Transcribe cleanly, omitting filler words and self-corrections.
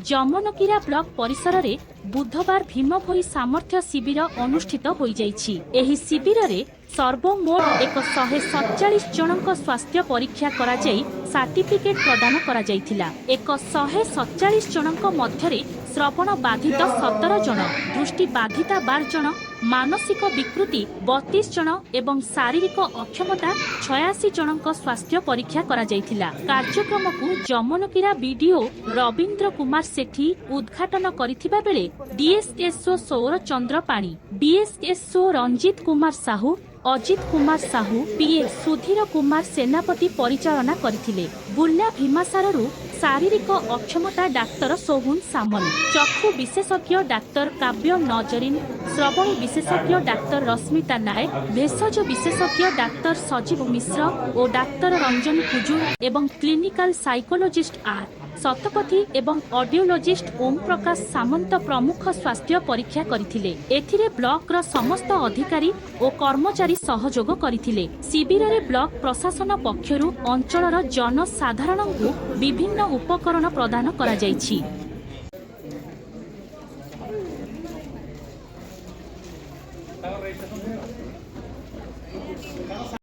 Jamankira block परिसर रे बुधवार भीमभोई सामर्थ्य शिविर अनुष्ठित होई जाइछि। एही शिविर रे सर्वमोट 147 जनक स्वास्थ्य परीक्षा करा जाई सर्टिफिकेट प्रदान करा जाइथिला। 147 जनक मध्यरे श्रवण बाधित 17 जन, दृष्टि बाधिता 12 जन, मानसिक विकृति 32 जन एवं शारीरिक अक्षमता 86 जनक स्वास्थ्य परीक्षा करा जाइथिला। कार्यक्रम को जमनकीरा बीडीओ रविंद्र कुमार सेठी उद्घाटन करिथिबा बेले डीएसएसओ सौर चंद्र पाणी, बीएसएसओ रंजित कुमार साहू, अजित कुमार साहू, पीए सुधीर कुमार सेनापति परिचालना करथिले। बुर्ला भीमासारु शारीरिक अक्षमता डाक्तर सोहुन सामल, चक्षु विशेषज्ञ डाक्तर काव्य नजरीन, श्रवण विशेषज्ञ डाक्तर रश्मिता नायक, भेषज विशेषज्ञ डाक्तर सजीव मिश्र और डाक्तर रंजन कुजुर एवं क्लिनिकल साइकोलॉजिस्ट आर शतपथी एवं ऑडियोलॉजिस्ट ओम प्रकाश सामंत प्रमुख स्वास्थ्य परीक्षा करथिले। एथिरे ब्लॉक रो समस्त अधिकारी और कर्मचारी सहयोग करथिले। शिविर रे ब्लॉक प्रशासन पक्षरु अंचलर जनसाधारण को विभिन्न उपकरण प्रदान करा जाइछि।